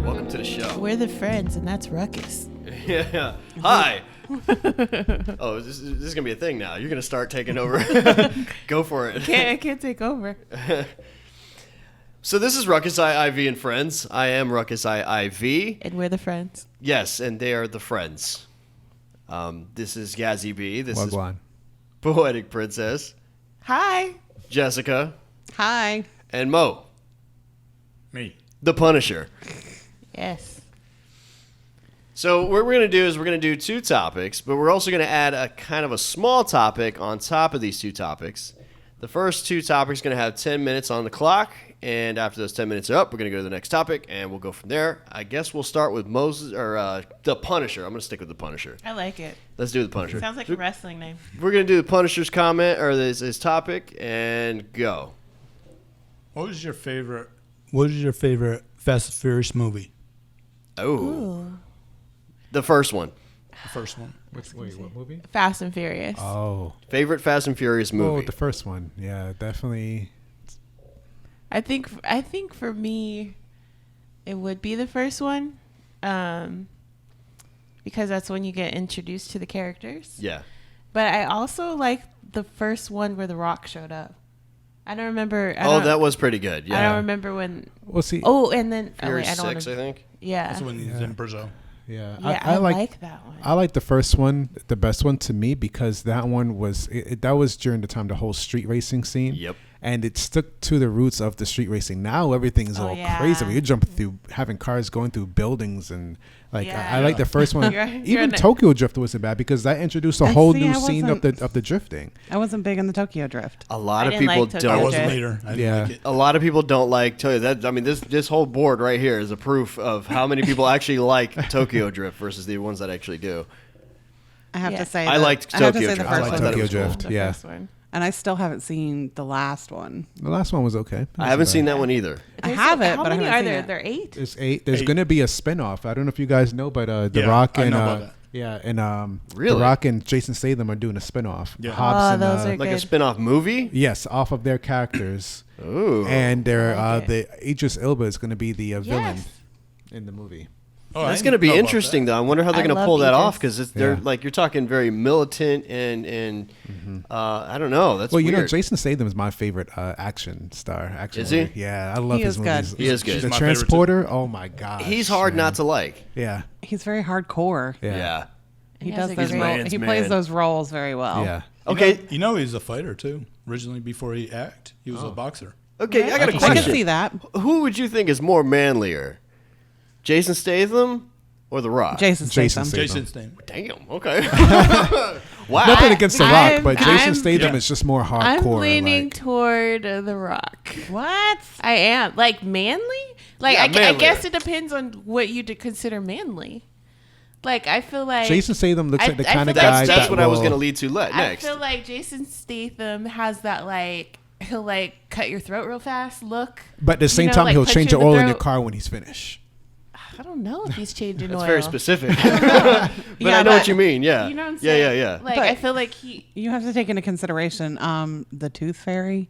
Welcome to the show. We're the friends, and that's Ruckus. Yeah. Hi. Oh, this is going to be a thing now. You're going to start taking over. Go for it. I can't take over. So this is Ruckus IIV and Friends. I am Ruckus IIV. And we're the friends. Yes, and they are the friends. This is Yazzie B. This is Wagwan. Poetic Princess. Hi. Jessica. Hi. And Mo. Me. The Punisher. Yes. So what we're going to do is we're going to do two topics, but we're also going to add a kind of a small topic on top of these two topics. The first two topics are going to have 10 minutes on the clock, and after those 10 minutes are up, we're going to go to the next topic, and we'll go from there. I guess we'll start with Moses or the Punisher. I'm going to stick with the Punisher. I like it. Let's do the Punisher. Sounds like a wrestling name. We're going to do the Punisher's comment or his topic, and go. What was your favorite Fast and Furious movie? Oh, Ooh. the first one. The first one. Wait, what movie? Fast and Furious. Oh. Favorite Fast and Furious movie. Oh, the first one. Yeah, definitely. I think for me, it would be the first one, because that's when you get introduced to the characters. Yeah. But I also like the first one where The Rock showed up. I don't remember. That was pretty good. Yeah. I don't remember when. We'll see. Oh, and then Furious I don't 6, I think. Yeah. That's when he's in Brazil. Yeah, Yeah, I like that one. I like the first one, the best one to me, because that one was that was during the time the whole street racing scene. Yep. And it stuck to the roots of the street racing. Now everything is all yeah. crazy. You're jumping through, having cars going through buildings, and like Yeah. I like the first one. You're Even Tokyo Drift wasn't bad because that introduced a whole new scene of the drifting. I wasn't big on the Tokyo Drift. A lot I of didn't people like Tokyo don't. I wasn't Okay. later. I didn't Yeah. like it. A lot of people don't like Tokyo. This whole board right here is a proof of how many people actually like Tokyo Drift versus the ones that actually do. I have Yeah. to say. I liked I have to Tokyo say the Drift. first I like one. thought it Tokyo was cool. Drift. The Yeah, first one. And I still haven't seen the last one. the last one was okay. I haven't seen that one either. I have it, How but I many haven't are seen there? it. There are 8. There's 8. There's 8. going to be a spinoff. I don't know if you guys know, but The Yeah, Rock I and know about that. Really? The Rock and Jason Statham are doing a spinoff. Yeah. Hobbs Oh, and, those are Like a good. spin-off movie? yes, off of their characters. Ooh. And they're I like the Idris Elba is going to be the villain Yes. in the movie. Oh, I That's didn't going to be know about interesting, that. though. I wonder how they're I going to love pull that Idris. off because they're Yeah. like you're talking very militant and I don't know. That's Well, weird. you know, Jason Statham is my favorite action star. Action Is he? movie. Yeah, I love He his is good. movies. He is good. He's The my favorite, too. Transporter. Oh my god. He's hard not to like. Yeah. He's very hardcore. Yeah. He has does a those great- roles. man's He man. plays those roles very well. Yeah. Okay. You know he's a fighter too. Originally, before he acted, he was a boxer. Okay, I got a I question. can see that. Who would you think is more manlier? Jason Statham or The Rock? Jason Jason Statham. Statham. Jason's name. Damn. Okay. Wow. Nothing against The Rock, I'm- but Jason I'm- Statham Yeah. is just more hardcore. I'm leaning like, toward The Rock. What? I am. Like, manly? Like, Yeah, I manlier. guess it depends on what you consider manly. Like, I feel like... Jason Statham looks I- like the I kind of feel guy like- That's that what I was will- going to lead to I next. feel like Jason Statham has that, like, he'll, like, cut your throat real fast look. But at the same know, time, like, he'll punch change you the in the oil in your throat. car when he's finished. I don't know if he's changing That's oil. very specific. Yeah, but I know what you mean. Yeah. You know what I'm yeah, saying? yeah. Like, But- I feel like he... You have to take into consideration the Tooth Fairy.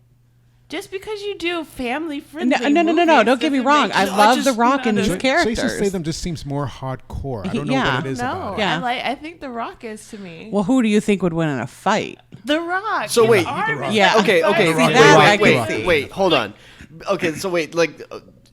Just because you do family-friendly No. movies Don't get me doesn't wrong. make I you- love just- The Rock and his no, characters. Jason Statham just seems more hardcore. I don't know Yeah. what it is No, about it. Yeah. I think The Rock is to me. Well, who do you think would win in a fight? The Rock. So his wait. arm Rock. is Yeah. like Okay, five okay. feet See, Wait, that I wait, can wait, see. wait, hold on. Okay, so wait, like,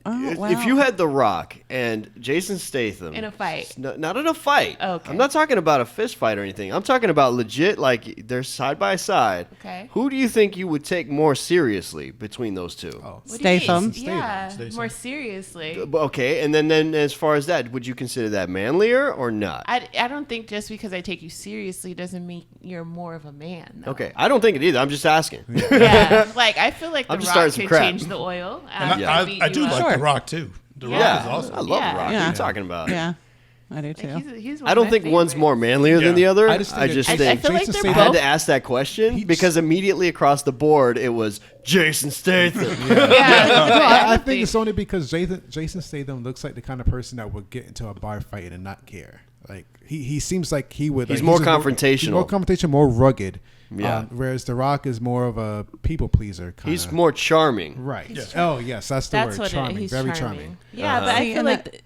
Oh, wow. if you had The Rock and Jason Statham in a fight. not in a fight. Okay. I'm not talking about a fist fight or anything. I'm talking about legit, like they're side by side. Okay. Who do you think you would take more seriously between those two? Oh. What do you mean? Statham. Yeah, Statham. more seriously. Okay, and then as far as that, would you consider that manlier or not? I don't think just because I take you seriously doesn't mean you're more of a man. Though. Okay, I don't think it either. I'm just asking. Yeah. Like, I feel like The I'm just Rock starting some could crap. change the oil. And Yeah. I do like Sure. The Rock too. The Rock Yeah, is awesome. I love Yeah. The Rock. What are Yeah. you talking about? Yeah, I do too. He's one I of don't my think one's favorites. more manlier than Yeah. the other. I just think I that just I think feel like Jason they're I Statham- had both. to ask that question because immediately across the board it was Jason Statham. Yeah. I think it's only because Jason Statham looks like the kind of person that would get into a bar fight and not care. Like he seems like he would. He's like, more just confrontational. He's more confrontational, more rugged. Yeah. Whereas The Rock is more of a people pleaser. Kinda. He's more charming. right. Yeah. Oh yes, that's the That's word. what Charming, he's very charming. charming. Yeah, but I See, feel and like that-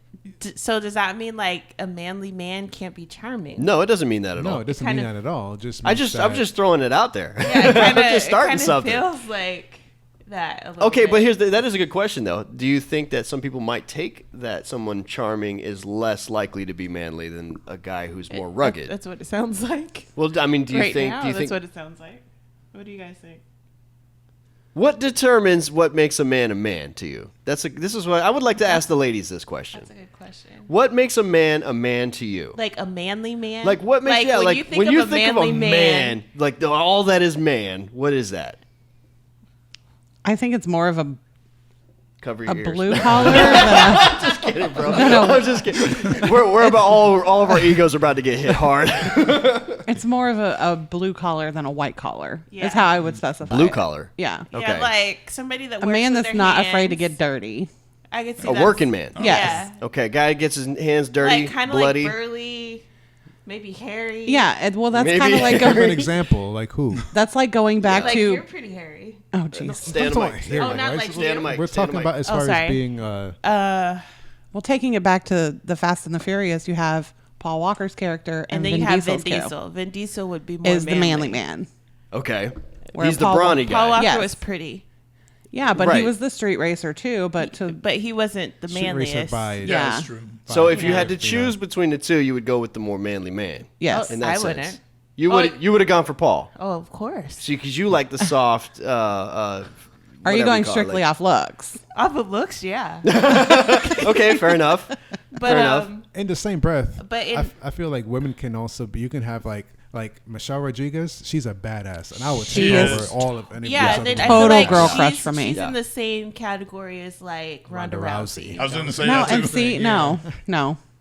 So does that mean like a manly man can't be charming? No, it doesn't mean that at No, all. it doesn't kind mean of- that at all. It just I'm means that- just throwing it out there. Yeah, it kind I'm just starting of something. feels like that a little Okay, bit. but that is a good question though. Do you think that some people might take that someone charming is less likely to be manly than a guy who's more rugged? That's what it sounds like. Well, I mean, do you right think? now, Do you that's think? what it sounds like. What do you guys think? What determines what makes a man to you? This is what I would like to ask the ladies this question. That's a good question. What makes a man to you? Like a manly man? Like what makes when you think of a man, like all that is man, what is that? I think it's more of a Cover your ears. blue collar. than Just kidding, bro. I'm just kidding. We're about all of our egos are about to get hit hard. it's more of a blue collar than a white collar. Yeah. Is how I would specify. Blue it. collar. Yeah. Yeah, Okay. like somebody that A works man with that's their not afraid to hands. get dirty. I could see A that's- working man. Yes. Yeah. Okay, guy gets his hands dirty, Like kind of bloody. like burly, maybe hairy. Yeah. Well, that's Maybe. kind of like Give an example. Like who? that's like going back Like to. you're pretty hairy. Oh, jeez. Stand I'm on talking mic. here, Oh, not right? like So Stand on mic. We're Stand on talking mic. about as Oh, far sorry. as being. Well, taking it back to the Fast and the Furious, you have Paul Walker's character And and, then Vin you have Diesel's Vin character Diesel. Vin Diesel would be more is the manly man. Okay. Where He's the Paul- brawny guy. Paul Walker Yes. was pretty, Yeah, but Right. he was the street racer too. But he wasn't the Street racer manliest. by Yeah. That's true. So if you had to Yeah. choose between the two, you would go with the more manly man. yes, In that I sense. wouldn't. You Oh, would have gone for Paul. Oh, of course. Because you like the soft. are you going strictly off looks? Off of looks, yeah. Okay, fair enough. But Fair enough. In the same breath, But in- I feel like women can also be. You can have like Michelle Rodriguez. She's a badass, and I would She take is. over all of any. yeah, of then these I other feel Total like girl she's, crush for me. She's Yeah. in the same category as like Ronda Rousey. I was going to say No, that too. and see, no.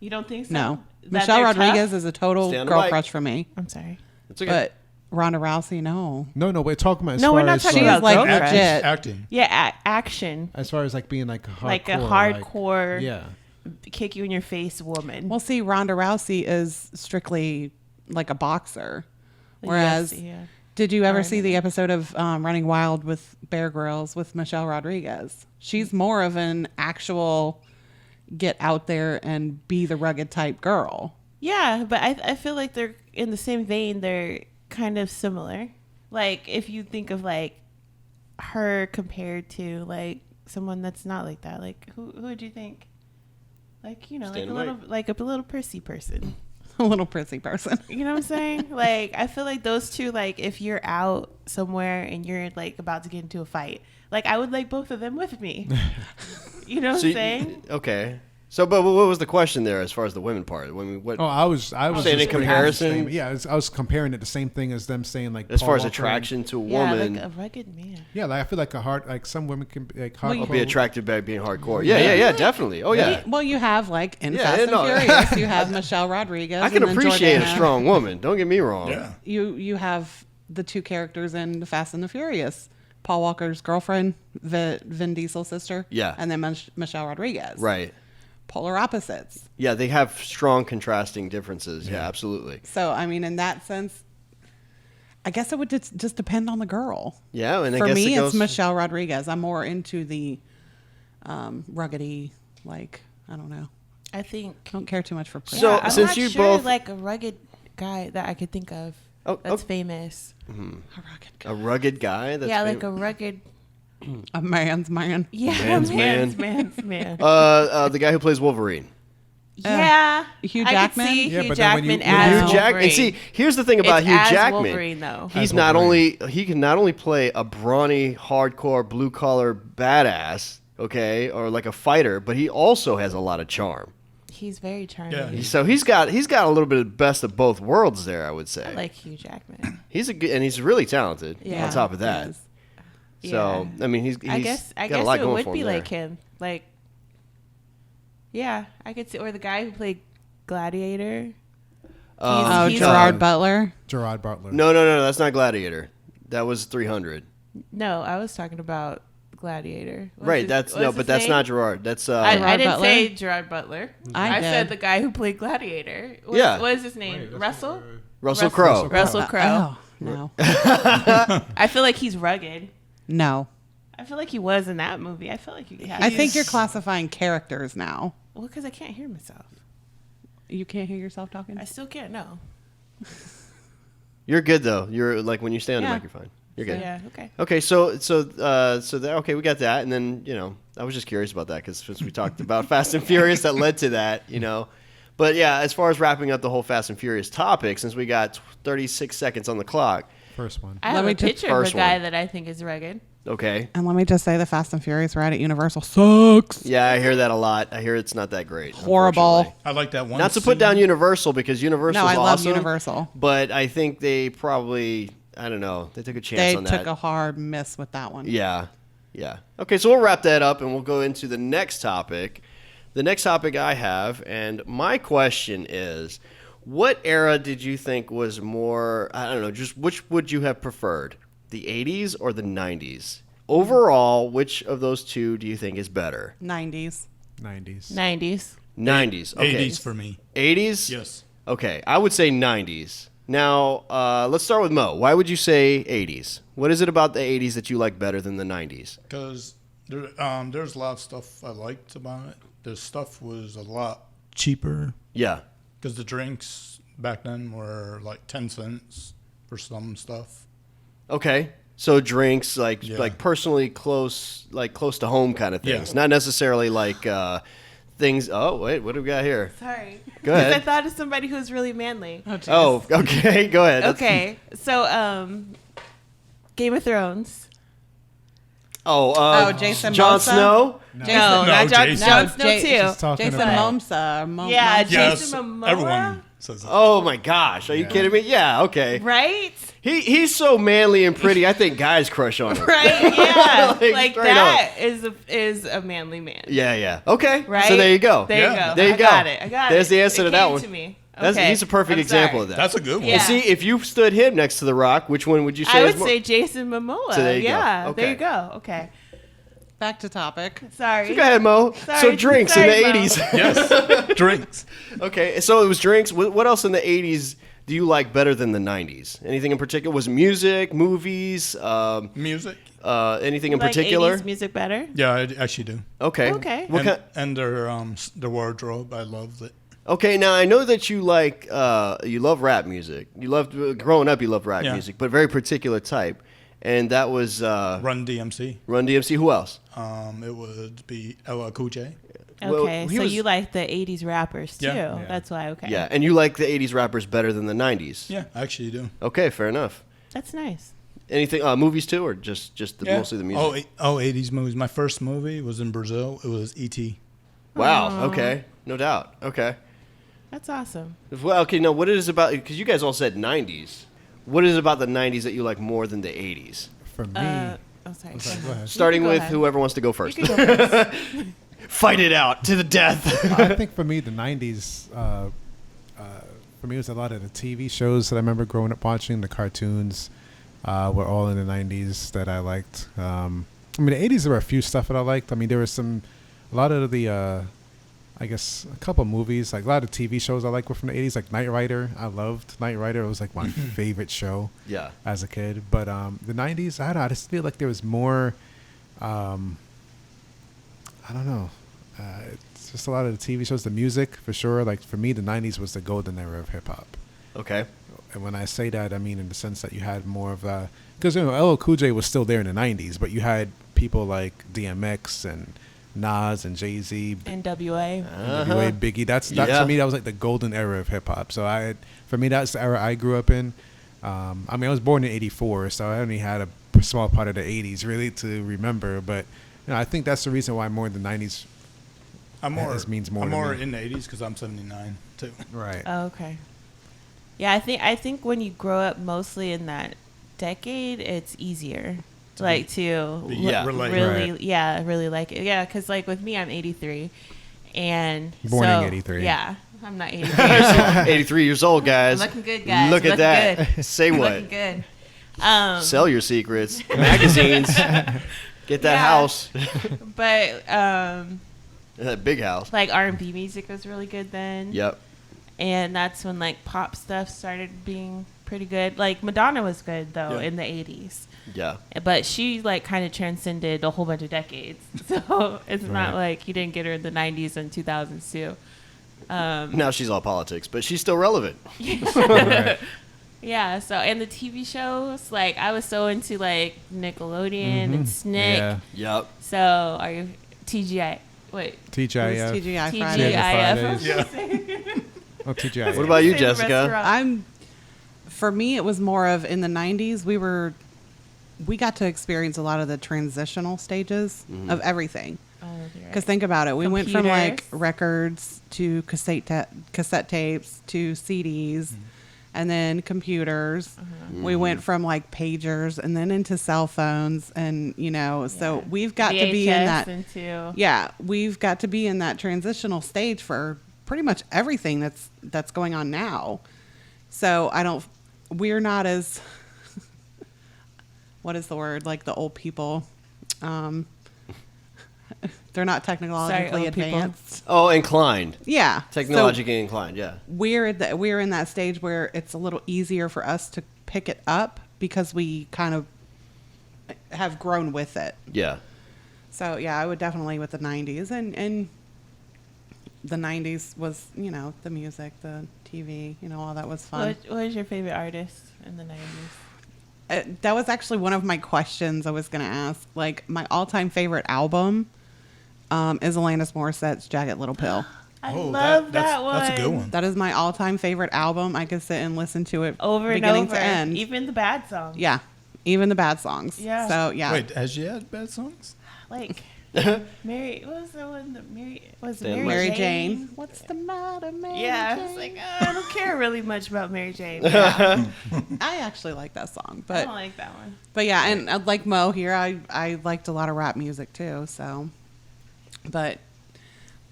You don't think so? That they're Michelle tough? Rodriguez is a total Stay on the girl mic. crush for me. I'm sorry. It's okay. But Ronda Rousey, no. No, we're talking about as No, far we're not as talking She's about like girl crush. legit. Acting. Yeah, action. as far as like being like hardcore, Like a hardcore, yeah. kick you in your face woman. Well, see, Ronda Rousey is strictly like a boxer. Whereas, Yes, yeah. did you ever Right. see the episode of Running Wild with Bear Grylls with Michelle Rodriguez? She's more of an actual get out there and be the rugged type girl. Yeah, but I feel like they're in the same vein. They're kind of similar. Like if you think of like her compared to like someone that's not like that, like who would you think? Like like Stand a away. little prissy person. A little prissy person. You know what I'm saying? Like I feel like those two. Like if you're out somewhere and you're like about to get into a fight, like I would like both of them with me. You know what I'm saying? Okay. So, but what was the question there as far as the women part? What, Oh, I was saying just in comparing comparison? the same- Yeah, I was comparing it the same thing as them saying like as Paul far as Walker attraction to a Yeah, woman, like a rugged man. Yeah, like I feel like like some women can be like I'll hardcore. be attracted by being hardcore. Yeah, definitely. Oh yeah. Well, you have like in Yeah, Fast and no. Furious, you have Michelle Rodriguez. I can and then appreciate a Jordana. strong woman. Don't get me wrong. Yeah. You have the two characters in the Fast and the Furious. Paul Walker's girlfriend, Vin Diesel's sister. Yeah. And then Michelle Rodriguez. Right. Polar opposites. Yeah, they have strong contrasting differences. Yeah, absolutely. So, I mean, in that sense, I guess it would just depend on the girl. Yeah, and I For guess me, it goes, it's Michelle Rodriguez. I'm more into the ruggedy, like, I don't know. I think. Don't care too much for pretty. So, Yeah, I'm since not you sure, both- like a rugged guy that I could think of Oh, that's oh. famous. a rugged guy. a rugged guy. That's Yeah, like a rugged. A man's man. Yeah, Man's man. man's man. the guy who plays Wolverine. Yeah, Hugh I could Jackman? see Yeah, Hugh but then when you- Jackman when as you- Hugh Jackman. Wolverine. And see, here's the thing about It's Hugh as Jackman. Wolverine, though. He's As not Wolverine. only he can not only play a brawny, hardcore, blue collar badass, okay, or like a fighter, but he also has a lot of charm. He's very charming. Yeah, So he's got a little bit of the best of both worlds there, I would say. I like Hugh Jackman. He's a good, and he's really talented. Yeah, on top of he that, is. so Yeah. I mean, he's I guess got a lot it going would for be him there. like him. Like, yeah, I could see, or the guy who played Gladiator. Oh, He's- Gerard Butler. Gerard Butler. No, that's not Gladiator. That was 300. No, I was talking about Gladiator. What's Right. his- That's what's no, his but that's name? not Gerard. That's I Gerard didn't Butler? say Gerard Butler. I said did. the guy who played Gladiator. Yeah. What is his name? Russell? Russell Crowe. Russell Crowe. Oh, no. I feel like he's rugged. No. I feel like he was in that movie. I feel like you. I think you're classifying characters now. Well, because I can't hear myself. You can't hear yourself talking? I still can't. No. You're good though. You're like when you stay on the Yeah. microphone. You're good. Yeah. Okay. Okay, so that, okay, we got that, and then I was just curious about that because since we talked about Fast and Furious, that led to that, But yeah, as far as wrapping up the whole Fast and Furious topic, since we got 36 seconds on the clock. First one. I have me a just- picture of a first guy one. that I think is rugged. Okay. And let me just say the Fast and Furious ride at Universal sucks. Yeah, I hear that a lot. I hear it's not that great. Horrible. unfortunately. I like that one. Not to put down Universal because Universal's No, I love awesome, Universal. but I think they probably, I don't know, they took a chance They on that. took a hard miss with that one. Yeah. Okay, so we'll wrap that up and we'll go into the next topic. The next topic I have, and my question is, what era did you think was more, I don't know, just which would you have preferred? The 80s or the 90s? Overall, which of those two do you think is better? 90s. 90s. 90s. 90s. Okay. 80s for me. 80s? Yes. Okay, I would say 90s. Now, let's start with Mo. Why would you say 80s? What is it about the 80s that you like better than the 90s? Because there's a lot of stuff I liked about it. The stuff was a lot cheaper. Yeah. Because the drinks back then were like 10 cents for some stuff. Okay. So drinks like Yeah. personally close to home kind of things, Yeah. not necessarily like things. Oh wait, what do we got here? Sorry. Go 'Cause ahead. I thought of somebody who's really manly. Oh, okay. Go ahead. Okay. So, Game of Thrones. Jason Jon Momoa? Snow. No, No, not Jon Jason. Jon Snow Jay- too. She's talking Jason about- Momoa. Yeah, Yes, Jason Momoa. everyone says that. Oh my gosh, are you kidding me? Yeah. Okay. Right? He's so manly and pretty. I think guys crush on him. Right? Yeah. Like, like straight that is a manly man. Yeah. Okay. Right? So there you go. There you Yeah. go. There you I go. got it. I got it. There's the answer It to that came one. To me. That's, Okay. he's a perfect I'm example sorry. of that. That's a good one. Yeah. And see, if you stood him next to The Rock, which one would you say? I is would more- say Jason Momoa. So there you go. Yeah. Okay. There you go. Okay. Back to topic. Sorry. Go ahead, Mo. Sorry. So drinks Sorry, in the Mo. 80s. Yes. Drinks. Okay, so it was drinks. What else in the 80s do you like better than the 90s? Anything in particular? Was it music, movies, Music. anything in Like particular? 80s music better? Yeah, I actually do. Okay. Okay. What kind? And their wardrobe, I loved it. Okay, now I know that you like you love rap music. You loved growing up. You loved rap Yeah. music, but very particular type. And that was Run DMC. Run DMC. Who else? It would be LL Cool J. Well, Okay, he so was- you like the 80s rappers too. Yeah. That's why, okay. Yeah, and you like the 80s rappers better than the 90s. Yeah, I actually do. Okay, fair enough. That's nice. Anything movies too, or just mostly the music? 80s movies. My first movie was in Brazil. It was E.T. Wow. Okay, no doubt. Okay. That's awesome. Well, okay. Now, what it is about? Because you guys all said 90s. What is it about the 90s that you like more than the 80s? For me, Sorry. go ahead. Starting go with ahead. whoever wants to go You first. can go first. Fight it out to the death. I think for me, the 90s, for me, it was a lot of the TV shows that I remember growing up watching. The cartoons were all in the 90s that I liked. I mean, the 80s, there were a few stuff that I liked. I mean, there was a lot of the, I guess, a couple movies, like a lot of TV shows I liked were from the 80s, like Knight Rider. I loved Knight Rider. It was like my favorite show Yeah. as a kid. But the 90s, I don't know, I just feel like there was more, I don't know. It's just a lot of the TV shows, the music for sure. Like for me, the 90s was the golden era of hip hop. Okay. And when I say that, I mean in the sense that you had more of a, because LL Cool J was still there in the 90s, but you had people like DMX and Nas and Jay-Z, NWA. NWA, Biggie. That's Yeah. for me, that was like the golden era of hip hop. So for me, that's the era I grew up in. I mean, I was born in '84, so I only had a small part of the '80s really to remember. But I think that's the reason why more in the '90s. This means more I'm to more me. in the 80s because I'm 79 too. Right. Oh, okay. Yeah, I think when you grow up mostly in that decade, it's easier. Like to Yeah. Relate. really, Right. yeah, really like it. Yeah, because like with me, I'm 83, and Born so, in 83. Yeah, I'm not 83 years old. 83 years old, guys. I'm looking good, guys. Look at Looking that. good. Say I'm what? Looking good. Sell your secrets. Magazines. Get that Yeah. house. But That big house. like R&B music was really good then. Yep. And that's when like pop stuff started being pretty good. Like Madonna was good though Yeah. in the 80s. Yeah. But she like kind of transcended a whole bunch of decades. So it's not like you didn't get her in the 90s and 2000s too. Now she's all politics, but she's still relevant. Right. Yeah, so and the TV shows, like I was so into like Nickelodeon and Snick. Yeah. Yep. So are you TGI? Wait, TGIF. TGI Fridays. Fridays. TGIF. Oh, TGIF. What about you, Same Jessica? restaurant. For me, it was more of in the 90s, we got to experience a lot of the transitional stages of everything. Oh, you're right. Because think about it. We went from like Computers. records to cassette tapes to CDs and then computers. We went from like pagers and then into cell phones. And, you know, so we've got to be in VHS that. into Yeah, we've got to be in that transitional stage for pretty much everything that's going on now. So we're not as, what is the word? Like the old people. They're not technologically old people. advanced. Oh, inclined. Yeah. Technologically inclined, yeah. So we're in that stage where it's a little easier for us to pick it up because we kind of have grown with it. Yeah. So yeah, I would definitely with the 90s and the 90s was, you know, the music, the TV, you know, all that was fun. what was your favorite artist in the 90s? That was actually one of my questions I was going to ask. Like my all-time favorite album is Alanis Morissette's Jagged Little Pill. I Oh, love that's that one. That's a good one. That is my all-time favorite album. I could sit and listen to it Over and beginning over, to end. even the bad songs. Yeah, even the bad songs. Yeah. So yeah. Wait, has she had bad songs? Like Mary, what was the one that Stand Mary Jane. What's the matter, Mary Yeah, I Jane? was like, I don't care really much about Mary Jane. I actually like that song, I but don't like that one. yeah, and like Mo here, I liked a lot of rap music too. So, but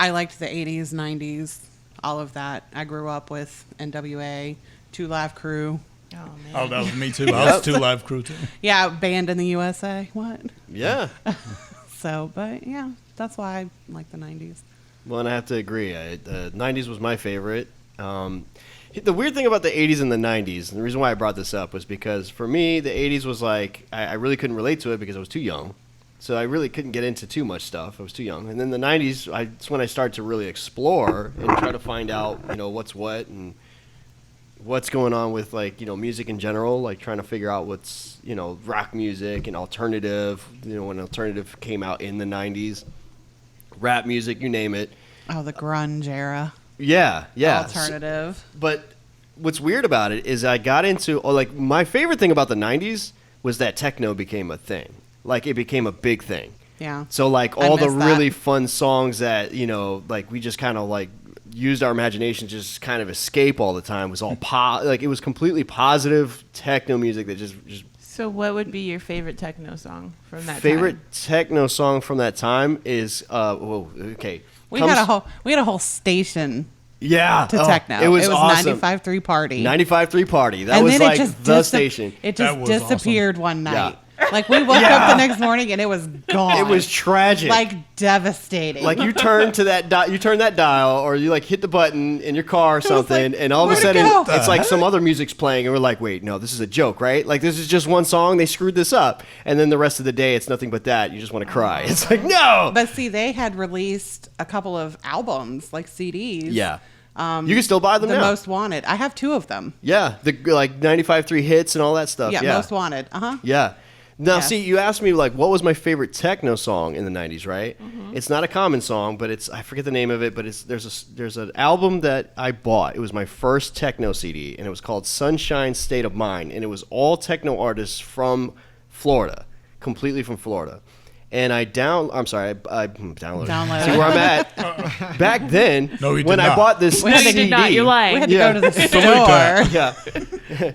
I liked the 80s, 90s, all of that. I grew up with NWA, Two Live Crew. Oh man. Oh, that was me too. I was 2 Live Crew too. Yeah, Band in the USA. What? Yeah. So, but yeah, that's why I like the 90s. Well, and I have to agree. The 90s was my favorite. The weird thing about the 80s and the 90s, and the reason why I brought this up was because for me, the 80s was like, I really couldn't relate to it because I was too young. So I really couldn't get into too much stuff. I was too young. And then the 90s, it's when I started to really explore and try to find out, you know, what's what and what's going on with, like, you know, music in general, like trying to figure out what's, you know, rock music and alternative, you know, when alternative came out in the 90s, rap music, you name it. Oh, the grunge era. Yeah. Alternative. But what's weird about it is I got into, like, my favorite thing about the 90s was that techno became a thing. Like, it became a big thing. Yeah. So, like, I all the miss that. really fun songs that, you know, like, we just kind of, like, used our imagination to just kind of escape all the time was all like, it was completely positive techno music that just So what would be your favorite techno song from that favorite time? techno song from that time is, okay. We had a whole station Yeah. to techno. It was awesome. 95.3 Party. 95.3 Party. That and was then like it just the station. It That just was disappeared one night. Yeah. Like we woke up the next morning and it was gone. It was tragic. like devastating. Like you turn to that you turn that dial, or you like hit the button in your car or something, like, and all of a where'd it sudden go? it's like some other music's playing, and we're like, wait, no, this is a joke, right? Like this is just one song. They screwed this up, and then the rest of the day it's nothing but that. You just want to cry. It's like no. But see, they had released a couple of albums, like CDs. Yeah. You can still buy them The now. Most Wanted. I have 2 of them. Yeah, the like 95.3 hits and all that stuff. Yeah, Yeah, Most Wanted. Yeah. Now, Yes. see, you asked me, like, what was my favorite techno song in the 90s, right? It's not a common song, but I forget the name of it, but there's an album that I bought. It was my first techno CD, and it was called Sunshine State of Mind, and it was all techno artists from Florida, completely from Florida. And I downloaded. Downloaded. See where I'm at? Back then, No, you did when I not. bought this No, you CD, did not. You're lying. We had to Yeah. go to the Delete store. that. Yeah.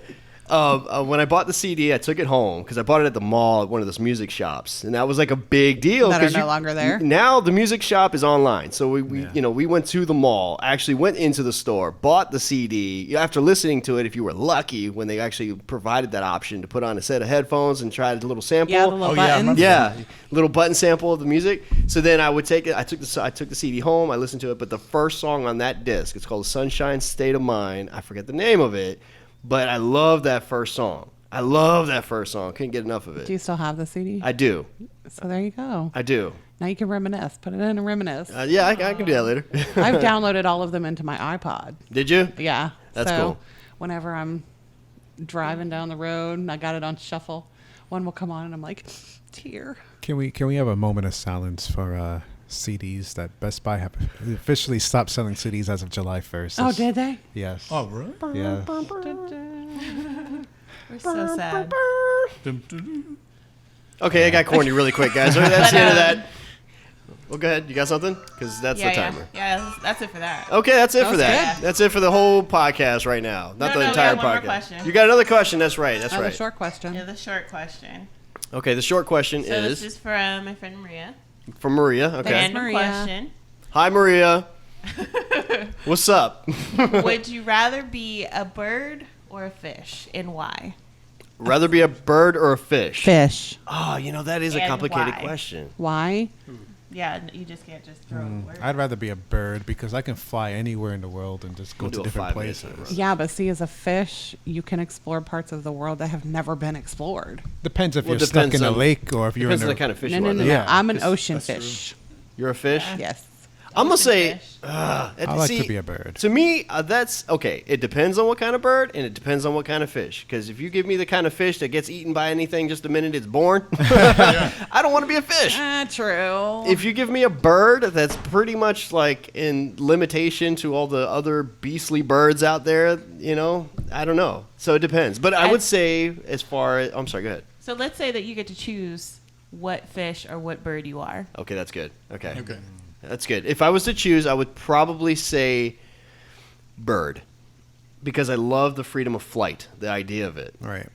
When I bought the CD, I took it home because I bought it at the mall at one of those music shops, and that was like a big deal. That are 'cause no longer there? Now the music shop is online, so we went to the mall, actually went into the store, bought the CD. After listening to it, if you were lucky, when they actually provided that option to put on a set of headphones and try a little sample. Yeah, the little Oh, yeah, I buttons. remember. Yeah, little button sample of the music. So then I would take it. I took the CD home. I listened to it, but the first song on that disc, it's called "Sunshine State of Mind." I forget the name of it, but I love that first song. Couldn't get enough of it. Do you still have the CD? I do. So there you go. I do. Now you can reminisce. Put it in and reminisce. Yeah, I can do that later. I've downloaded all of them into my iPod. Did you? Yeah. That's so cool. Whenever I'm driving down the road and I got it on shuffle, one will come on and I'm like, tear. Can we have a moment of silence for CDs that Best Buy have officially stopped selling CDs as of July 1st? Oh, did they? Yes. Oh, really? Yeah. We're so sad. Okay, I got corny really quick, guys. That's the end of that. Well, go ahead. You got something? Because that's the timer. Yeah, that's it for that. Okay, that's it for was that. good. That's it for the whole podcast right now. Not the we entire got one more podcast. question. You got another question. That's right. That's Another right. short question. Yeah, the short question. Okay, the short question So is this is from my friend Maria. from Maria. The Okay. random Maria. question. Hi, Maria. What's up? Would you rather be a bird or a fish, and why? Rather be a bird or a fish? Fish. Oh, that is a And complicated why? question. Why? Yeah, you just can't just throw a word. I'd rather be a bird because I can fly anywhere in the world and just go We'll to do a different 5 minute places. timer. Yeah, but see, as a fish, you can explore parts of the world that have never been explored. Depends if Well, you're stuck depends in a on- lake or if you're Depends in on a the kind of fish No, you no, are. no, though. Yeah, no. I'm an 'cause ocean that's true. fish. You're a fish? Yes. I'm gonna Ocean say, fish. I like to be a bird. To me, that's okay. It depends on what kind of bird, and it depends on what kind of fish. Because if you give me the kind of fish that gets eaten by anything just the minute it's born, I don't want to be a fish. True. If you give me a bird that's pretty much like in limitation to all the other beastly birds out there, I don't know. So it depends. But I would say, as far as I'm sorry, go ahead. So let's say that you get to choose what fish or what bird you are. Okay, that's good. Okay. Okay. That's good. If I was to choose, I would probably say bird because I love the freedom of flight, the idea of it. Right.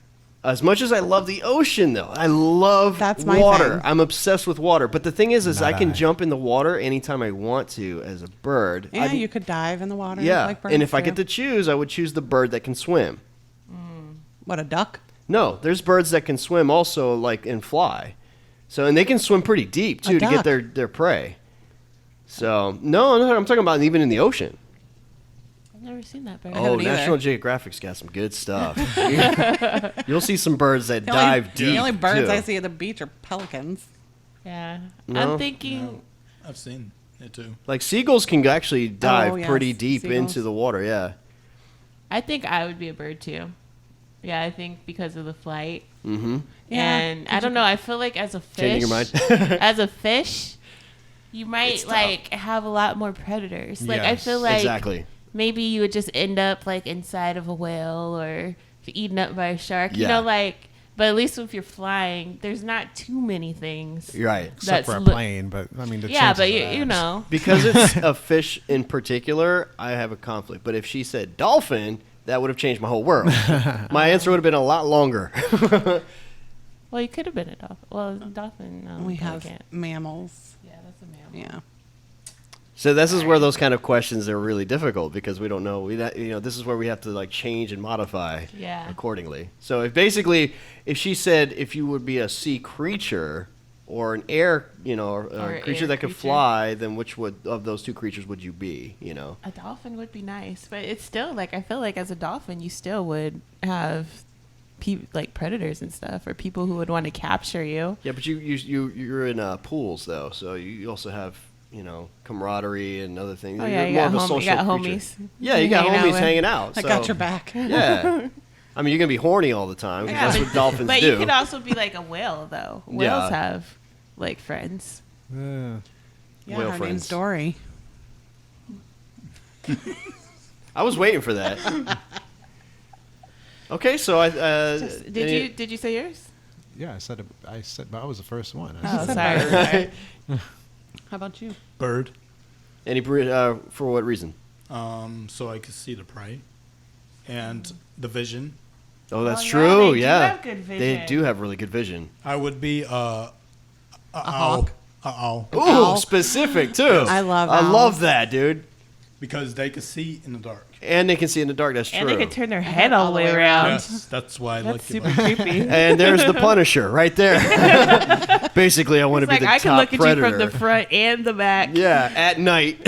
As much as I love the ocean, though, I love That's my water. thing. I'm obsessed with water. But the thing is Not I can I. jump in the water anytime I want to as a bird. Yeah, I'm- you could dive in the water. yeah. Like birds And if I do. get to choose, I would choose the bird that can swim. What, a duck? No, there's birds that can swim also, like, and fly. So, and they can swim pretty deep, too, to get duck. their prey. So, no, I'm talking about even in the ocean. I've never seen that bird. Oh, haven't either. National Geographic's got some good stuff. You'll see some birds that The only- dive deep. The only birds too. I see at the beach are pelicans. Yeah. No? I'm thinking. I've seen it too. Like seagulls can actually dive Oh, yes, pretty deep seagulls. into the water. Yeah. I think I would be a bird too. Yeah, I think because of the flight. Mm-hmm. Yeah, And I don't know. I feel like as a fish, Changing your mind. as a fish, you might It's tough. like have a lot more predators. Like I Yes, feel like exactly. maybe you would just end up like inside of a whale or eaten up by a shark. You Yeah. know, like. But at least if you're flying, there's not too many things. You're right. Except for a li- plane, but I mean, the Yeah, but chances are you that. know. Because it's a fish in particular, I have a conflict. But if she said dolphin, that would have changed my whole world. My answer would have been a lot longer. Well, you could have been a dolphin. Well, a dolphin. No, We I have can't. mammals. Yeah, that's a mammal. Yeah. So this is where those kind of questions are really difficult because we don't know. This is where we have to like change and modify Yeah. accordingly. So if she said if you would be a sea creature or an air, or Or a an creature air that could creature. fly, then which of those two creatures would you be? A dolphin would be nice, but it's still like I feel like as a dolphin, you still would have like predators and stuff, or people who would want to capture you. Yeah, but you're in pools though, so you also have camaraderie and other things. Oh You're yeah, you more got, of a you social got creature. homies. Yeah, you got hanging out homies with. hanging out. I so- got your back. Yeah. I mean, you're gonna be horny all the time 'cause Yeah, that's but- what dolphins But do. you could also be like a whale, though. Whales have like friends. Yeah. Yeah, Whale her friends. name's Dory. I was waiting for that. Okay, so I Did you say yours? Yeah, I said, but I was the first one. Oh, sorry. How about you? Bird. for what reason? So I could see the prey and the vision. Oh, that's Oh, yeah, true. they do Yeah, have good they vision. do have really good vision. I would be a hawk. owl. Ooh, Owl. specific too. I love I owls. love that, dude. Because they could see in the dark. And they can see in the dark. That's true. And they could turn their head all the way around. Yes, that's why I That's like super it. creepy. And there's the Punisher right there. Basically, I want to It's be like the I can top look at predator. you from the front and the back. Yeah, at night.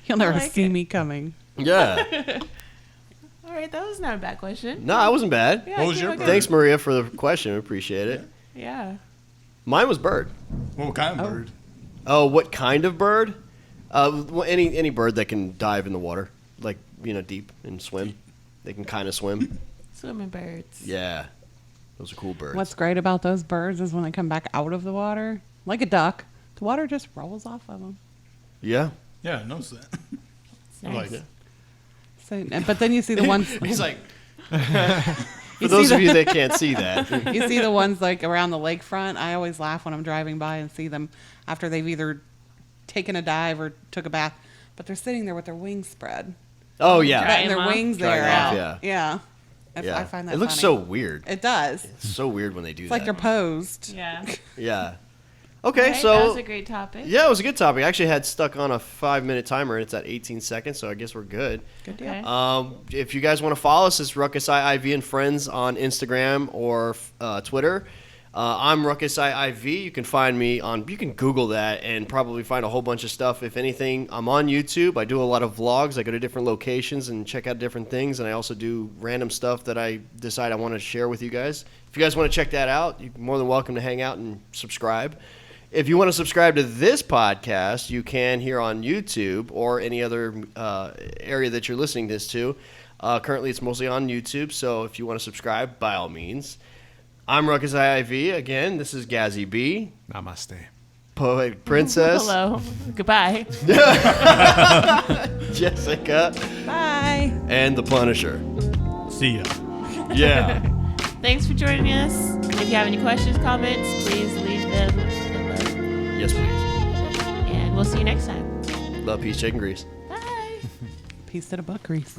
You'll never like see it. me coming. Yeah. All right, that was not a bad question. No, it wasn't bad. Yeah, What was I your came bird? up Thanks, Maria, for the question. I appreciate it. with- Yeah. Mine was bird. What kind of bird? Oh, what kind of bird? Well, any bird that can dive in the water, like deep and swim. They can kind of swim. Swimming birds. Yeah, those are cool birds. What's great about those birds is when they come back out of the water, like a duck, the water just rolls off of them. Yeah. Yeah, I noticed that. It's I nice. like it. So, but then you see the ones. He's like. You For those see of you that can't see that, You see the ones like around the lakefront. I always laugh when I'm driving by and see them after they've either taken a dive or took a bath, but they're sitting there with their wings spread, oh yeah, Dry letting their them off. wings Drying there off, out. Yeah. yeah. I find that it looks funny. so weird. It does. It's so weird when they do It's that. like they're posed. Yeah. Yeah. Okay, Right, so that was a great topic. yeah, it was a good topic. I actually had stuck on a 5-minute timer, and it's at 18 seconds, so I guess we're good. Good deal. Okay. If you guys want to follow us, it's Ruckus IIV and Friends on Instagram or Twitter. I'm Ruckus IIV. You can find me you can Google that and probably find a whole bunch of stuff. If anything, I'm on YouTube. I do a lot of vlogs. I go to different locations and check out different things, and I also do random stuff that I decide I want to share with you guys. If you guys want to check that out, you're more than welcome to hang out and subscribe. If you want to subscribe to this podcast, you can here on YouTube or any other area that you're listening to this to. Currently, it's mostly on YouTube, so if you want to subscribe, by all means. I'm Ruckus IIV. Again, this is Gazzy B, Namaste. Poetic Princess, Hello. Goodbye. Jessica, Bye. and the Punisher. See ya. Yeah. Thanks for joining us. If you have any questions, comments, please leave them below. Yes, please. And we'll see you next time. Love, peace, chicken grease. Bye. Piece to the butt grease.